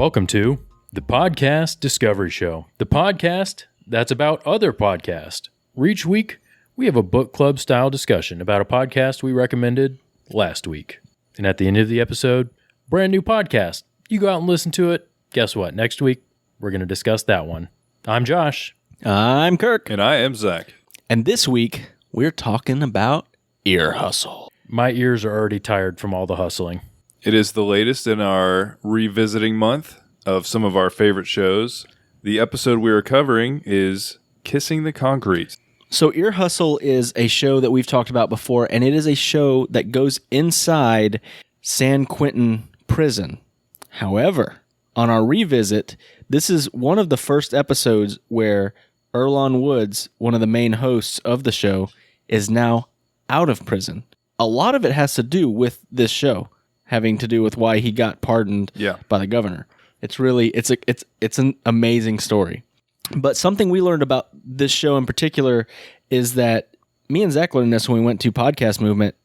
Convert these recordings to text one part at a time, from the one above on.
Welcome to the Podcast Discovery Show, the podcast that's about other podcasts. Each week, we have a book club style discussion about a podcast we recommended last week. And at the end of the episode, brand new podcast. You go out and listen to it. Guess what? Next week, we're going to discuss that one. I'm Josh. I'm Kirk. And I am Zach. And this week, we're talking about Earhustle. My ears are already tired from all the hustling. It is the latest in our revisiting month of some of our favorite shows. The episode we are covering is Kissing the Concrete. So Earhustle is a show that we've talked about before, and it is a show that goes inside San Quentin prison. However, on our revisit, this is one of the first episodes where Earlonne Woods, one of the main hosts of the show, is now out of prison. A lot of it has to do with this show, having to do with why he got pardoned by the governor. It's really, it's an amazing story. But something we learned about this show in particular is that me and Zach learned this when we went to Podcast Movement.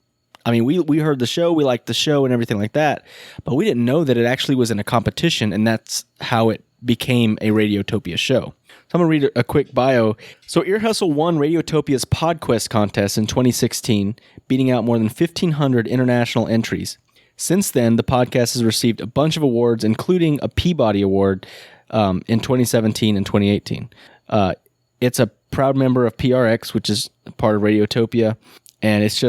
I mean, we heard the show, we liked the show and everything like that, but we didn't know that it actually was in a competition, and that's how it became a Radiotopia show. So I'm going to read a quick bio. So Earhustle won Radiotopia's PodQuest contest in 2016, beating out more than 1,500 international entries. Since then, the podcast has received a bunch of awards, including a Peabody Award in 2017 and 2018. It's a proud member of PRX, which is part of Radiotopia, and it's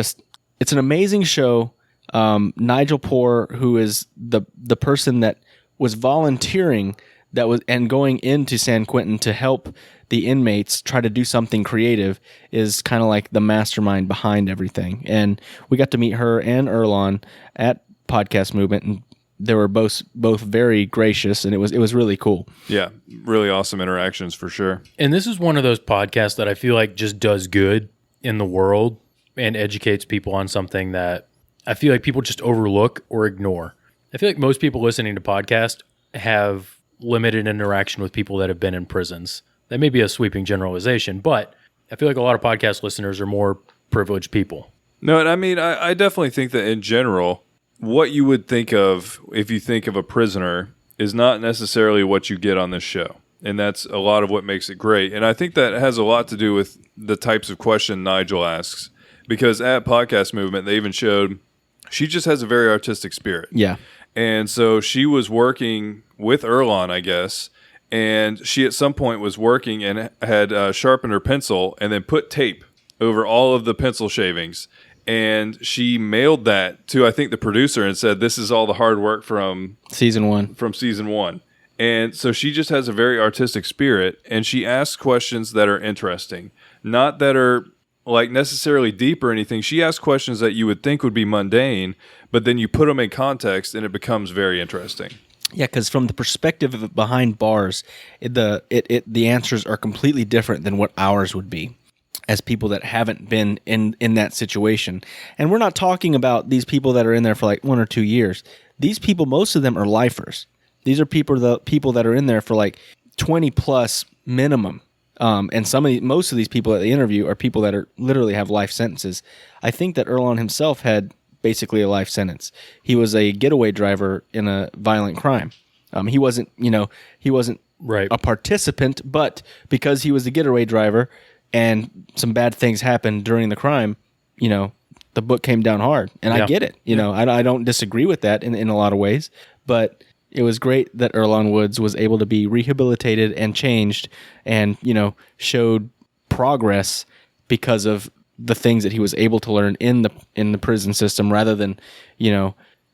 an amazing show. Nigel Poor, who is the person that was volunteering and going into San Quentin to help the inmates try to do something creative, is kind of like the mastermind behind everything. And we got to meet her and Earlonne at Podcast Movement, and they were both very gracious, and it was really cool. Yeah, really awesome interactions for sure. And this is one of those podcasts that I feel like just does good in the world and educates people on something that I feel like people just overlook or ignore. I feel like most people listening to podcasts have limited interaction with people that have been in prisons. That may be a sweeping generalization, but I feel like a lot of podcast listeners are more privileged people. No, and I mean, I definitely think that in general, what you would think of if you think of a prisoner is not necessarily what you get on this show. And that's a lot of what makes it great. And I think that has a lot to do with the types of question Nigel asks. Because at Podcast Movement, they even showed she just has a very artistic spirit. Yeah. And so she was working with Earlonne, I guess, and she at some point was working and had sharpened her pencil and then put tape over all of the pencil shavings. And she mailed that to, I think, the producer and said, "This is all the hard work from season one." And so she just has a very artistic spirit, and she asks questions that are interesting, not that are like necessarily deep or anything. She asks questions that you would think would be mundane, but then you put them in context and it becomes very interesting. Yeah, because from the perspective of behind bars, the answers are completely different than what ours would be as people that haven't been in that situation. And we're not talking about these people that are in there for like 1 or 2 years. These people, most of them are lifers. These are people that are in there for like 20 plus minimum. And most of these people that they interview are people that are literally have life sentences. I think that Earlonne himself had basically a life sentence. He was a getaway driver in a violent crime. He wasn't right a participant, but because he was the getaway driver and some bad things happened during the crime, the book came down hard. And I get it. I don't disagree with that in a lot of ways, but it was great that Earlonne Woods was able to be rehabilitated and changed and, showed progress because of the things that he was able to learn in the prison system rather than,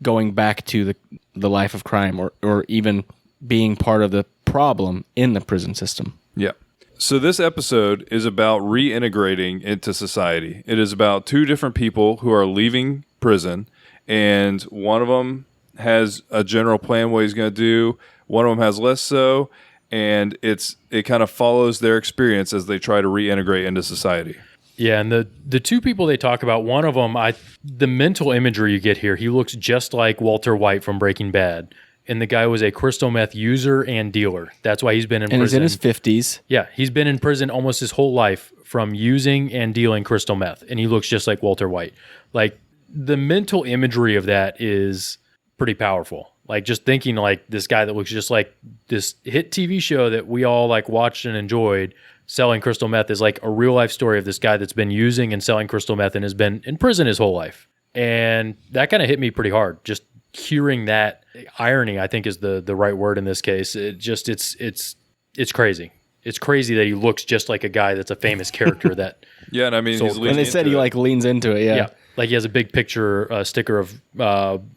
going back to the life of crime or even being part of the problem in the prison system. Yeah. So this episode is about reintegrating into society. It is about two different people who are leaving prison, and one of them has a general plan what he's going to do. One of them has less so, and it kind of follows their experience as they try to reintegrate into society. Yeah, and the two people they talk about, one of them, the mental imagery you get here, he looks just like Walter White from Breaking Bad. And the guy was a crystal meth user and dealer. That's why he's been in prison. And he's in his 50s. Yeah, he's been in prison almost his whole life from using and dealing crystal meth. And he looks just like Walter White. Like, the mental imagery of that is pretty powerful. Like just thinking like this guy that looks just like this hit TV show that we all like watched and enjoyed selling crystal meth is like a real life story of this guy that's been using and selling crystal meth and has been in prison his whole life. And that kind of hit me pretty hard. Just hearing that irony, I think is the right word in this case. It just, it's crazy. It's crazy that he looks just like a guy that's a famous character that. Yeah. And I mean, he's and they said he like leans into it. Yeah. Like he has a big picture, sticker of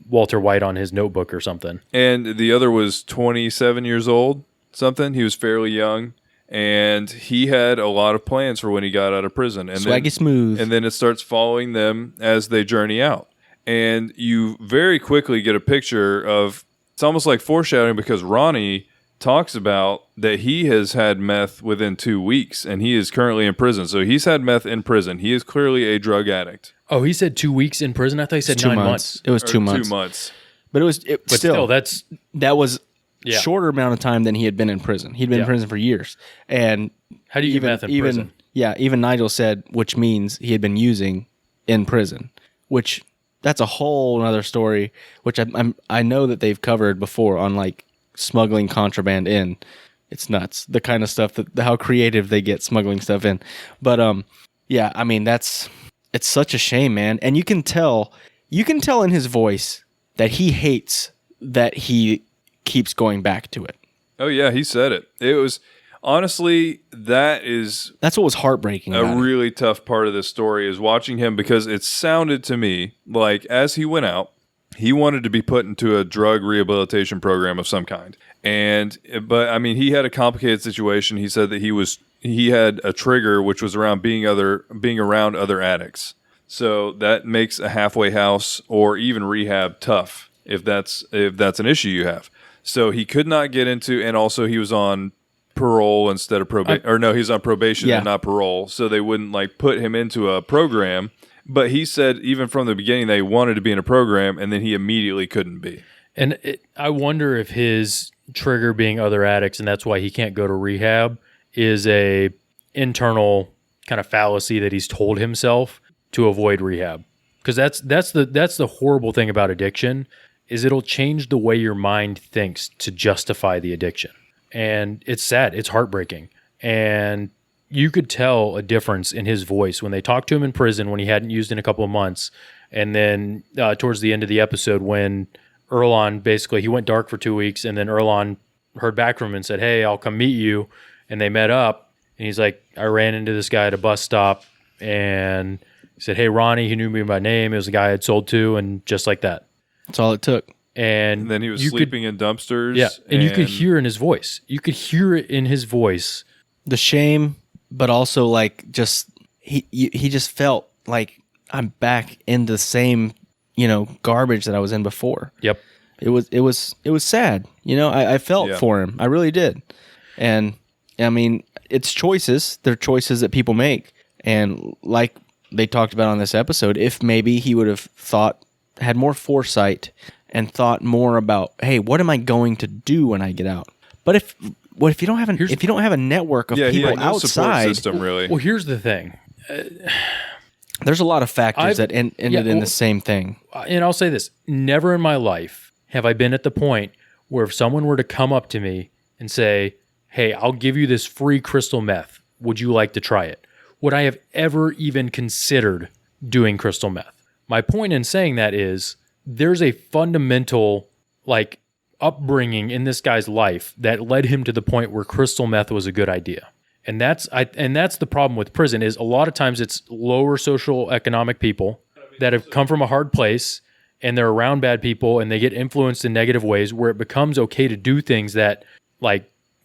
Walter White on his notebook or something. And the other was 27 years old, something. He was fairly young. And he had a lot of plans for when he got out of prison. And Swaggy smooth. And then it starts following them as they journey out. And you very quickly get a picture of, it's almost like foreshadowing because Ronnie talks about that he has had meth within 2 weeks and he is currently in prison. So he's had meth in prison. He is clearly a drug addict. Oh, he said 2 weeks in prison? I thought he said 9 months. It was 2 months. 2 months. But still, that was shorter amount of time than he had been in prison. He'd been in prison for years. And how do you get meth in prison? Yeah, even Nigel said, which means he had been using in prison, which that's a whole other story, which I know that they've covered before on like smuggling contraband in. It's nuts. The kind of stuff how creative they get smuggling stuff in. But yeah, I mean it's such a shame, man. And you can tell in his voice that he hates that he keeps going back to it. Oh yeah, he said it. It was honestly that's what was heartbreaking. A really tough part of this story is watching him because it sounded to me like as he went out, he wanted to be put into a drug rehabilitation program of some kind. But I mean, he had a complicated situation. He said that he had a trigger which was around being around other addicts. So that makes a halfway house or even rehab tough if that's an issue you have. So he could not get into, and also he was on parole instead of probation. Or no, he was on probation and not parole. So they wouldn't like put him into a program. But he said even from the beginning they wanted to be in a program, and then he immediately couldn't be. And I wonder if his trigger being other addicts, and that's why he can't go to rehab, is a internal kind of fallacy that he's told himself to avoid rehab. Because that's the horrible thing about addiction. Is it'll change the way your mind thinks to justify the addiction. And it's sad. It's heartbreaking. And you could tell a difference in his voice when they talked to him in prison when he hadn't used in a couple of months. And then towards the end of the episode when Earlonne, basically, he went dark for 2 weeks, and then Earlonne heard back from him and said, hey, I'll come meet you. And they met up. And he's like, I ran into this guy at a bus stop. And he said, hey, Ronnie, he knew me by name. It was the guy I'd sold to. And just like that. That's all it took. And then he was sleeping in dumpsters. Yeah, and you could hear in his voice. You could hear it in his voice. The shame, but also like just he just felt like I'm back in the same, garbage that I was in before. Yep. It was sad. I felt for him. I really did. And I mean, it's choices. They're choices that people make. And like they talked about on this episode, if maybe he would have had more foresight and thought more about, hey, what am I going to do when I get out? But if you don't have a network of people no outside, support system, really. Well, here's the thing. There's a lot of factors that ended in the same thing. And I'll say this: never in my life have I been at the point where if someone were to come up to me and say, "Hey, I'll give you this free crystal meth. Would you like to try it?" Would I have ever even considered doing crystal meth? My point in saying that is there's a fundamental upbringing in this guy's life that led him to the point where crystal meth was a good idea. And that's the problem with prison is a lot of times it's lower social economic people that have come from a hard place and they're around bad people and they get influenced in negative ways where it becomes okay to do things that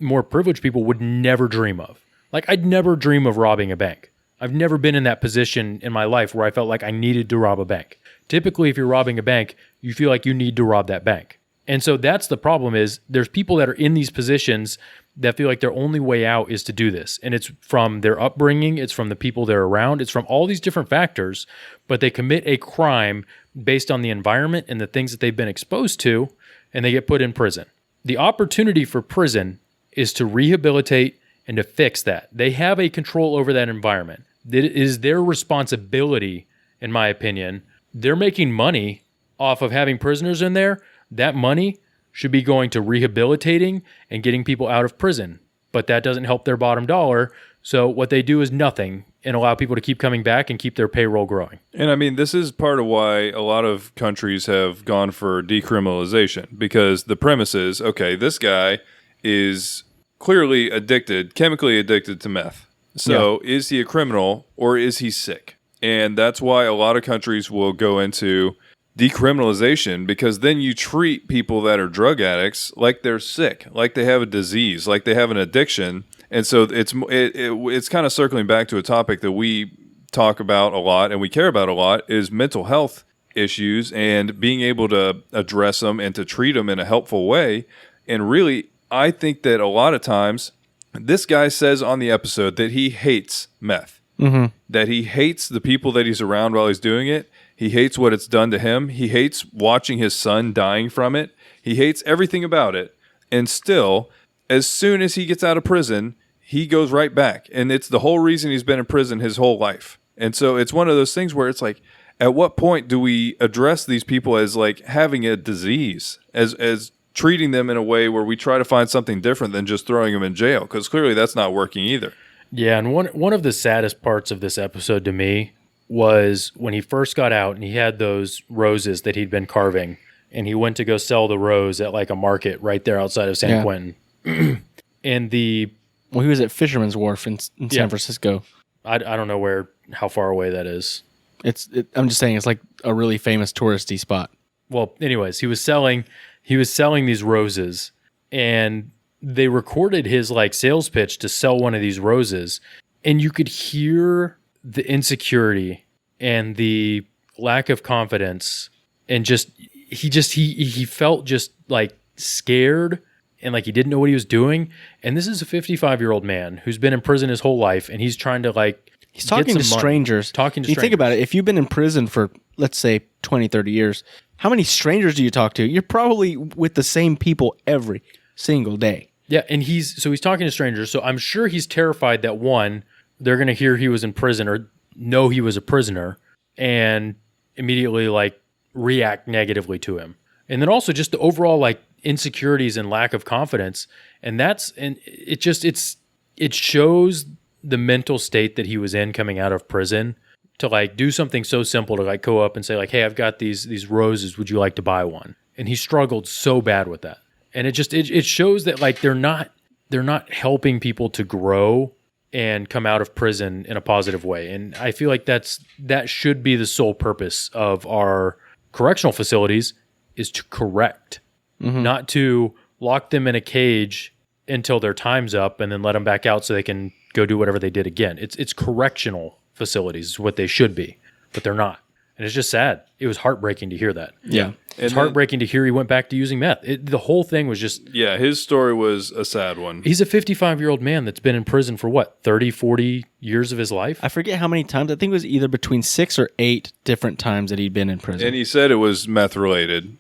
more privileged people would never dream of. I'd never dream of robbing a bank. I've never been in that position in my life where I felt like I needed to rob a bank. Typically, if you're robbing a bank, you feel like you need to rob that bank. And so that's the problem is there's people that are in these positions that feel like their only way out is to do this. And it's from their upbringing, it's from the people they're around, it's from all these different factors, but they commit a crime based on the environment and the things that they've been exposed to, and they get put in prison. The opportunity for prison is to rehabilitate and to fix that. They have a control over that environment. It is their responsibility, in my opinion. They're making money off of having prisoners in there. That money should be going to rehabilitating and getting people out of prison. But that doesn't help their bottom dollar. So what they do is nothing and allow people to keep coming back and keep their payroll growing. And I mean, this is part of why a lot of countries have gone for decriminalization, because the premise is, okay, this guy is clearly addicted, chemically addicted to meth. So is he a criminal or is he sick? And that's why a lot of countries will go into decriminalization, because then you treat people that are drug addicts like they're sick, like they have a disease, like they have an addiction. And so it's kind of circling back to a topic that we talk about a lot and we care about a lot, is mental health issues and being able to address them and to treat them in a helpful way. And really, I think that a lot of times this guy says on the episode that he hates meth, that he hates the people that he's around while he's doing it. He hates what it's done to him. He hates watching his son dying from it. He hates everything about it. And still, as soon as he gets out of prison, he goes right back. And it's the whole reason he's been in prison his whole life. And so it's one of those things where it's like, at what point do we address these people as like having a disease, as treating them in a way where we try to find something different than just throwing them in jail? Because clearly that's not working either. Yeah, and one of the saddest parts of this episode to me was when he first got out and he had those roses that he'd been carving, and he went to go sell the rose at like a market right there outside of San Quentin. And he was at Fisherman's Wharf in San Francisco. I don't know how far away that is. I'm just saying it's like a really famous touristy spot. Well, anyways, he was selling these roses, and they recorded his like sales pitch to sell one of these roses, and you could hear the insecurity and the lack of confidence, and he felt just like scared and like he didn't know what he was doing. And this is a 55-year-old man who's been in prison his whole life, and he's trying to like he's talking to strangers. You think about it, if you've been in prison for let's say 20, 30 years, how many strangers do you talk to? You're probably with the same people every single day. Yeah, and he's talking to strangers, so I'm sure he's terrified that one, they're going to hear he was in prison or know he was a prisoner and immediately like react negatively to him. And then also just the overall like insecurities and lack of confidence. And it shows the mental state that he was in coming out of prison to like do something so simple to like go up and say like, hey, I've got these roses. Would you like to buy one? And he struggled so bad with that. And it shows that like they're not helping people to grow and come out of prison in a positive way. And I feel like that should be the sole purpose of our correctional facilities, is to correct, not to lock them in a cage until their time's up and then let them back out so they can go do whatever they did again. It's correctional facilities is what they should be, but they're not. And it's just sad. It was heartbreaking to hear that. Yeah. It's heartbreaking to hear he went back to using meth. The whole thing was just... Yeah, his story was a sad one. He's a 55-year-old man that's been in prison for what, 30, 40 years of his life? I forget how many times. I think it was either between 6 or 8 different times that he'd been in prison. And he said it was meth-related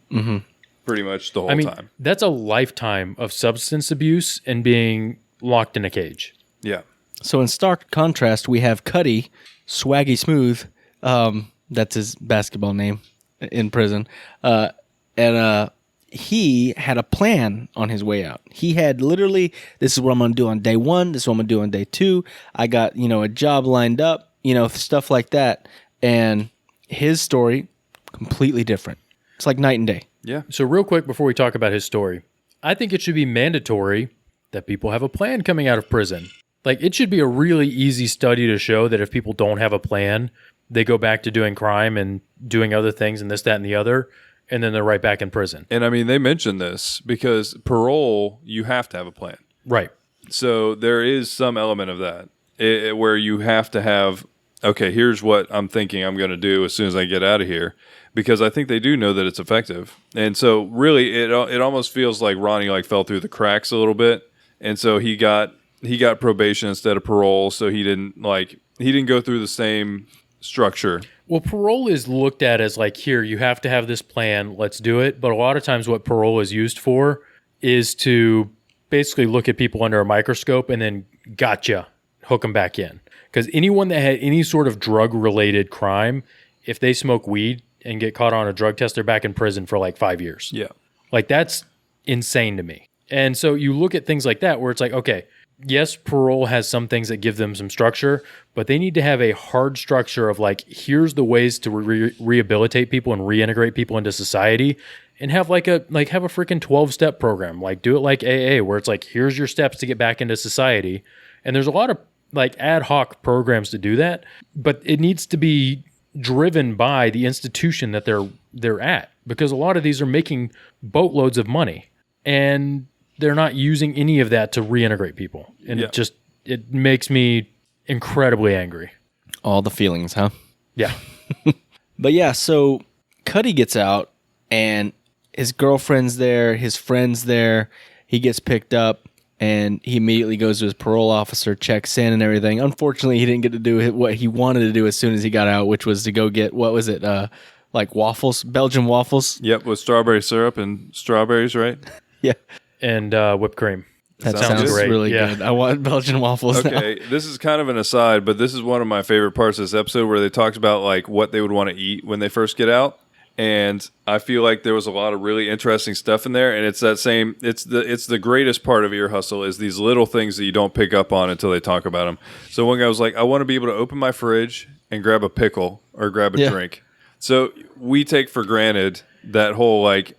pretty much the whole time. That's a lifetime of substance abuse and being locked in a cage. Yeah. So in stark contrast, we have Cuddy, Swaggy Smooth, that's his basketball name in prison. And he had a plan on his way out. He had literally, this is what I'm going to do on day 1. This is what I'm going to do on day 2. I got, a job lined up, stuff like that. And his story, completely different. It's like night and day. Yeah. So real quick before we talk about his story, I think it should be mandatory that people have a plan coming out of prison. Like, it should be a really easy study to show that if people don't have a plan, they go back to doing crime and doing other things and this, that, and the other, and then they're right back in prison. And I mean, they mentioned this because parole, you have to have a plan. Right. So there is some element of that where you have to have, okay, here's what I'm thinking I'm going to do as soon as I get out of here, because I think they do know that it's effective. And so really it almost feels like Ronnie like fell through the cracks a little bit. And so he got probation instead of parole. So he didn't go through the same structure. Well, parole is looked at as like, here, you have to have this plan, let's do it. But a lot of times what parole is used for is to basically look at people under a microscope and then gotcha, hook them back in. Because anyone that had any sort of drug-related crime, if they smoke weed and get caught on a drug test, they're back in prison for like 5 years. Yeah. Like insane to me. And so you look at things like that where it's like, okay, yes, parole has some things that give them some structure, but they need to have a hard structure of like, here's the ways to rehabilitate people and reintegrate people into society, and have have a freaking 12-step program. Like, do it like AA, where it's like, here's your steps to get back into society. And there's a lot of like ad hoc programs to do that, but it needs to be driven by the institution that they're at, because a lot of these are making boatloads of money and they're not using any of that to reintegrate people. And it makes me incredibly angry. All the feelings, huh? Yeah. But yeah, so Cuddy gets out and his girlfriend's there, his friend's there. He gets picked up and he immediately goes to his parole officer, checks in and everything. Unfortunately, he didn't get to do what he wanted to do as soon as he got out, which was to go get, what was it, like waffles, Belgian waffles? Yep, with strawberry syrup and strawberries, right? Yeah. And whipped cream. That sounds great. really Yeah. good. I want Belgian waffles now. Okay, this is kind of an aside, but this is one of my favorite parts of this episode where they talked about like what they would want to eat when they first get out. And I feel like there was a lot of really interesting stuff in there, and it's that same. It's the greatest part of Earhustle is these little things that you don't pick up on until they talk about them. So one guy was like, "I want to be able to open my fridge and grab a pickle or grab a drink." So we take for granted that whole like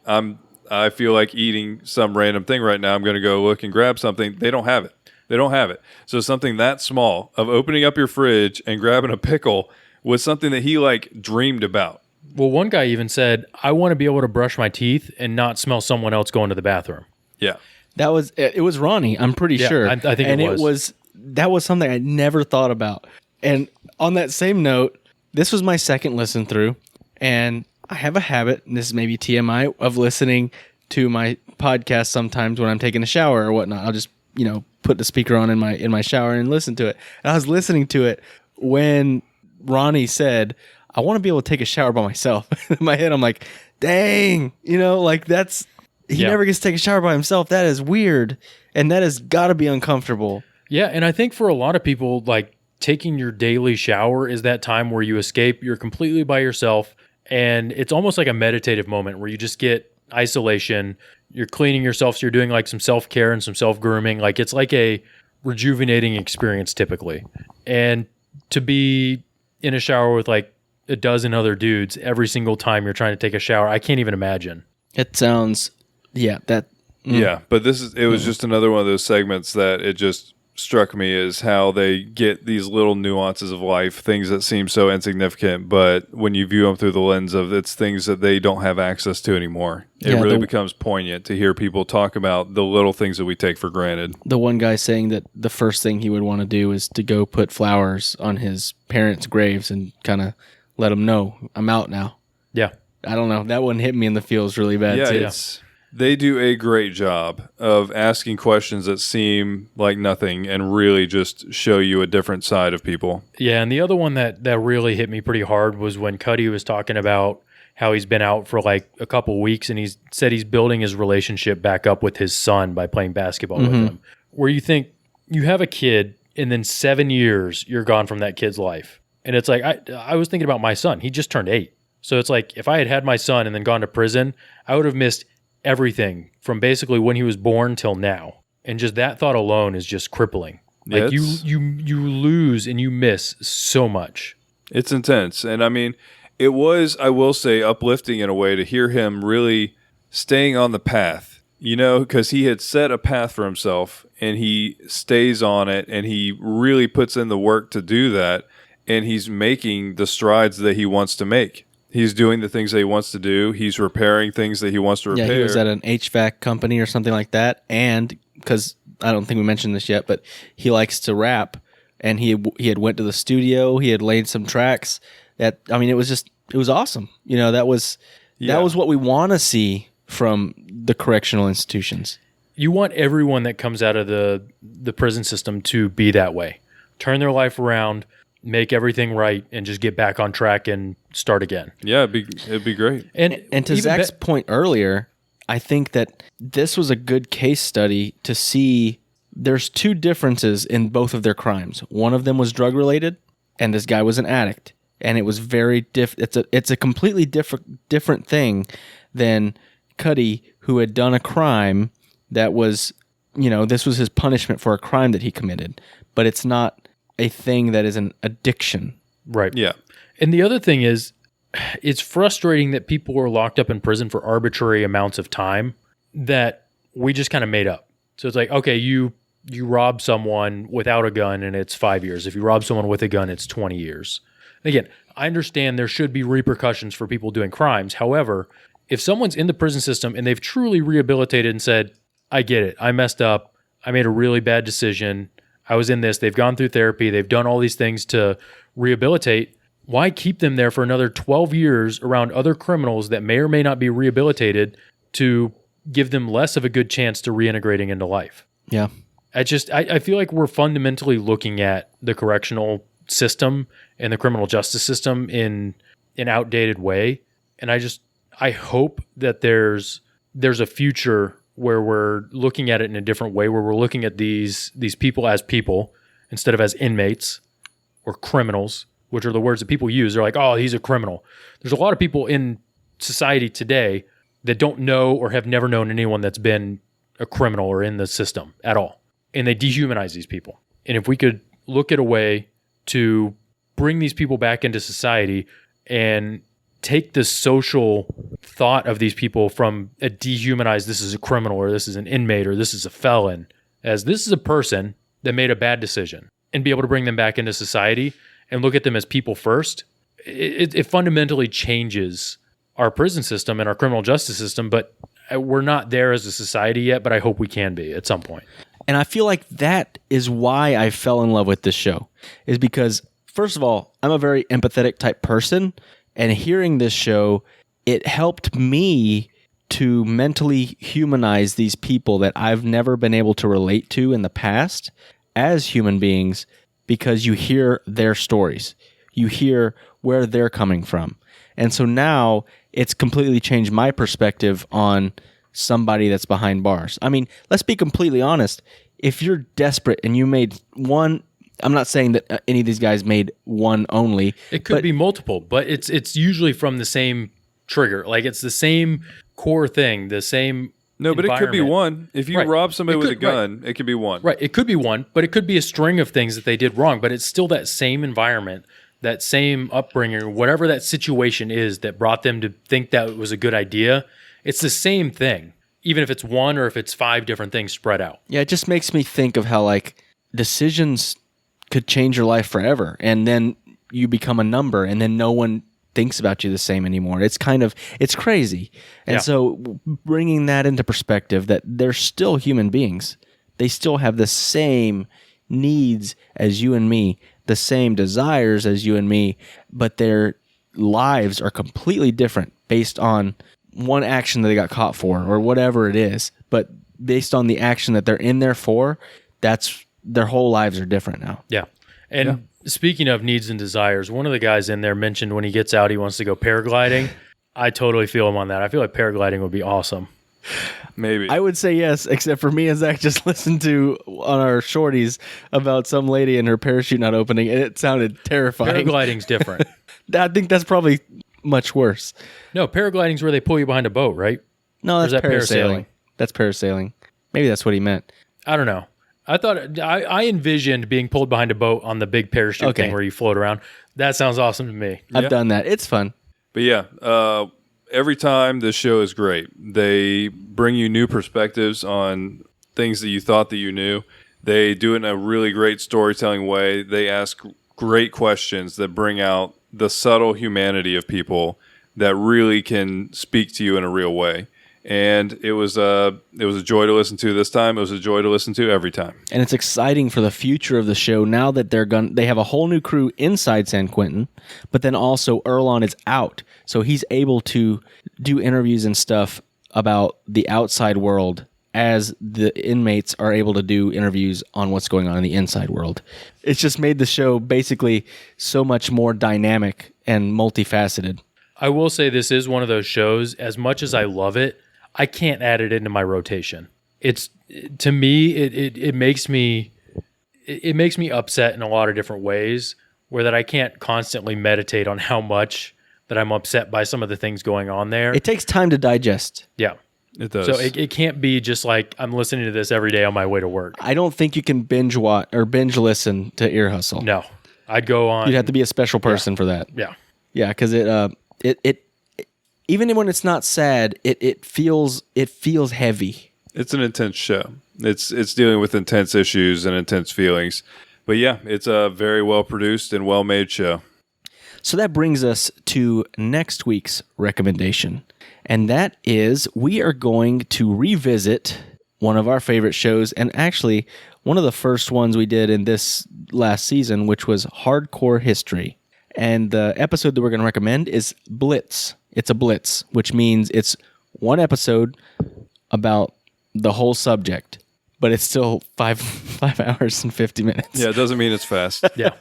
I feel like eating some random thing right now. I'm going to go look and grab something. They don't have it. They don't have it. So something that small of opening up your fridge and grabbing a pickle was something that he like dreamed about. Well, one guy even said, I want to be able to brush my teeth and not smell someone else going to the bathroom. Yeah. It was Ronnie, I'm pretty sure. I think and it was. That was something I never thought about. And on that same note, this was my second listen through, and I have a habit, and this is maybe TMI, of listening to my podcast sometimes when I'm taking a shower or whatnot. I'll just, put the speaker on in my shower and listen to it. And I was listening to it when Ronnie said, I want to be able to take a shower by myself. In my head, I'm like, dang, he never gets to take a shower by himself. That is weird. And that has got to be uncomfortable. Yeah. And I think for a lot of people, like taking your daily shower is that time where you escape, you're completely by yourself. And it's almost like a meditative moment where you just get isolation. You're cleaning yourself. So you're doing like some self-care and some self-grooming. Like it's like a rejuvenating experience typically. And to be in a shower with like a dozen other dudes every single time you're trying to take a shower, I can't even imagine. It sounds, Yeah, but it was just another one of those segments that it just struck me as how they get these little nuances of life, things that seem so insignificant, but when you view them through the lens of it's things that they don't have access to anymore, it really becomes poignant to hear people talk about the little things that we take for granted. The one guy saying that the first thing he would want to do is to go put flowers on his parents' graves and kind of let them know, I'm out now. Yeah. I don't know. That one hit me in the feels really bad too. They do a great job of asking questions that seem like nothing and really just show you a different side of people. Yeah, and the other one that really hit me pretty hard was when Cuddy was talking about how he's been out for like a couple weeks, and he said he's building his relationship back up with his son by playing basketball with him. Where you think you have a kid and then 7 years you're gone from that kid's life. And it's like, I was thinking about my son. He just turned 8. So it's like if I had my son and then gone to prison, I would have missed everything from basically when he was born till now. And just that thought alone is just crippling. Like you lose and you miss so much. It's intense. And I mean, it was, I will say, uplifting in a way to hear him really staying on the path, because he had set a path for himself and he stays on it and he really puts in the work to do that. And he's making the strides that he wants to make. He's doing the things that he wants to do. He's repairing things that he wants to repair. Yeah, he was at an HVAC company or something like that. And because I don't think we mentioned this yet, but he likes to rap. And he had went to the studio. He had laid some tracks. It was awesome. That was what we want to see from the correctional institutions. You want everyone that comes out of the prison system to be that way. Turn their life around, make everything right, and just get back on track and start again. Yeah, it'd be great. And to Zach's point earlier, I think that this was a good case study to see there's two differences in both of their crimes. One of them was drug related, and this guy was an addict, and it was very it's a completely different thing than Cuddy, who had done a crime that was, this was his punishment for a crime that he committed. But it's not a thing that is an addiction. Right. Yeah. And the other thing is, it's frustrating that people are locked up in prison for arbitrary amounts of time that we just kind of made up. So it's like, okay, you rob someone without a gun and it's 5 years. If you rob someone with a gun, it's 20 years. Again, I understand there should be repercussions for people doing crimes. However, if someone's in the prison system and they've truly rehabilitated and said, I get it, I messed up, I made a really bad decision, I was in this, they've gone through therapy, they've done all these things to rehabilitate, why keep them there for another 12 years around other criminals that may or may not be rehabilitated to give them less of a good chance to reintegrating into life? Yeah. I feel like we're fundamentally looking at the correctional system and the criminal justice system in an outdated way. And I hope that there's a future where we're looking at it in a different way, where we're looking at these people as people instead of as inmates or criminals, which are the words that people use. They're like, oh, he's a criminal. There's a lot of people in society today that don't know or have never known anyone that's been a criminal or in the system at all. And they dehumanize these people. And if we could look at a way to bring these people back into society and take the social thought of these people from a dehumanized, this is a criminal or this is an inmate or this is a felon, as this is a person that made a bad decision, and be able to bring them back into society and look at them as people first, it fundamentally changes our prison system and our criminal justice system. But we're not there as a society yet, but I hope we can be at some point. And I feel like that is why I fell in love with this show, is because, first of all, I'm a very empathetic type person, and hearing this show, it helped me to mentally humanize these people that I've never been able to relate to in the past as human beings, because you hear their stories. You hear where they're coming from. And so now it's completely changed my perspective on somebody that's behind bars. I mean, let's be completely honest. If you're desperate and you made one, I'm not saying that any of these guys made one only. It could be multiple, but it's usually from the same trigger. Like, it's the same core thing, the same No, but it could be one. If you Right. rob somebody It with could- a gun, it could be one. Right. It could be one, but it could be a string of things that they did wrong, but it's still that same environment, that same upbringing, whatever that situation is that brought them to think that it was a good idea. It's the same thing, even if it's one or if it's 5 different things spread out. Yeah, it just makes me think of how, like, decisions could change your life forever, and then you become a number, and then no one thinks about you the same anymore. It's crazy. And Yeah. so bringing that into perspective, that they're still human beings. They still have the same needs as you and me, the same desires as you and me, but their lives are completely different based on one action that they got caught for or whatever it is. But based on the action that they're in there for, that's their whole lives are different now. Yeah. And speaking of needs and desires, one of the guys in there mentioned when he gets out, he wants to go paragliding. I totally feel him on that. I feel like paragliding would be awesome. Maybe. I would say yes, except for me and Zach just listened to on our shorties about some lady and her parachute not opening, and it sounded terrifying. Paragliding's different. I think that's probably much worse. No, paragliding's where they pull you behind a boat, right? No, that's Or is that parasailing. parasailing? That's parasailing. Maybe that's what he meant. I don't know. I thought I envisioned being pulled behind a boat on the big parachute Okay. thing where you float around. That sounds awesome to me. I've done that. It's fun. But yeah, every time this show is great. They bring you new perspectives on things that you thought that you knew. They do it in a really great storytelling way. They ask great questions that bring out the subtle humanity of people that really can speak to you in a real way. And it was a joy to listen to this time. It was a joy to listen to every time. And it's exciting for the future of the show now that they have a whole new crew inside San Quentin, but then also Earlonne is out. So he's able to do interviews and stuff about the outside world as the inmates are able to do interviews on what's going on in the inside world. It's just made the show basically so much more dynamic and multifaceted. I will say this is one of those shows, as much as I love it, I can't add it into my rotation. It's, to me, it makes me upset in a lot of different ways, where that I can't constantly meditate on how much that I'm upset by some of the things going on there. It takes time to digest. Yeah. It does. So it can't be just like I'm listening to this every day on my way to work. I don't think you can binge watch or binge listen to Earhustle. No, I'd go on. You'd have to be a special person for that. Yeah. Yeah, because it even when it's not sad, it feels heavy. It's an intense show. It's dealing with intense issues and intense feelings. But yeah, it's a very well produced and well made show. So that brings us to next week's recommendation. And that is we are going to revisit one of our favorite shows, and actually one of the first ones we did in this last season, which was Hardcore History. And the episode that we're going to recommend is Blitz. It's a blitz, which means it's one episode about the whole subject, but it's still 5 hours and 50 minutes. Yeah, it doesn't mean it's fast. Yeah.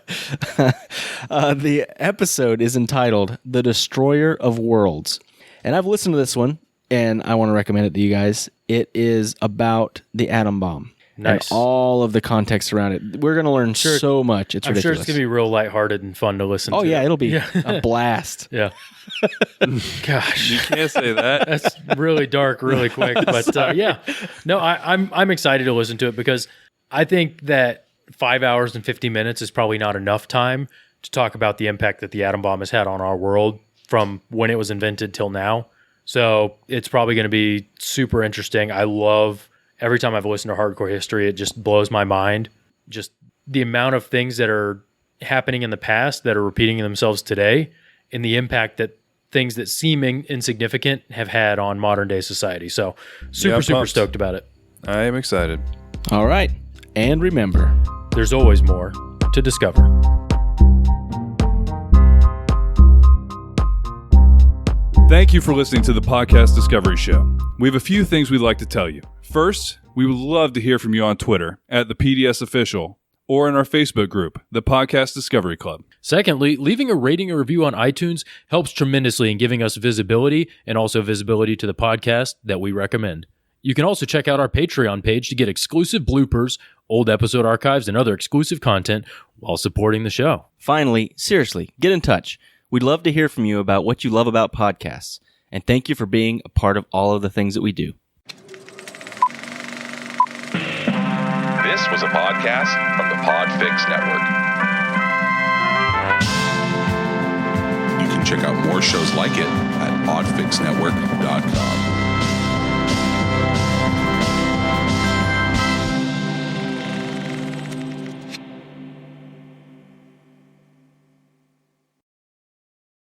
The episode is entitled The Destroyer of Worlds. And I've listened to this one, and I want to recommend it to you guys. It is about the atom bomb. Nice. And all of the context around it. We're going to learn so much. It's I'm ridiculous. sure it's going to be real lighthearted and fun to listen to. Oh, yeah, it'll be a blast. Yeah. Gosh. You can't say that. That's really dark really quick. But yeah. No, I'm excited to listen to it because I think that 5 hours and 50 minutes is probably not enough time to talk about the impact that the atom bomb has had on our world from when it was invented till now. So it's probably going to be super interesting. I love every time I've listened to Hardcore History, it just blows my mind. Just the amount of things that are happening in the past that are repeating themselves today and the impact that things that seem insignificant have had on modern day society. So super stoked about it. I am excited. All right. And remember, there's always more to discover. Thank you for listening to the Podcast Discovery Show. We have a few things we'd like to tell you. First, we would love to hear from you on Twitter at the PDS Official or in our Facebook group, the Podcast Discovery Club. Secondly, leaving a rating or review on iTunes helps tremendously in giving us visibility and also visibility to the podcast that we recommend. You can also check out our Patreon page to get exclusive bloopers, old episode archives, and other exclusive content while supporting the show. Finally, seriously, get in touch. We'd love to hear from you about what you love about podcasts. And thank you for being a part of all of the things that we do. This was a podcast from the Podfix Network. You can check out more shows like it at podfixnetwork.com.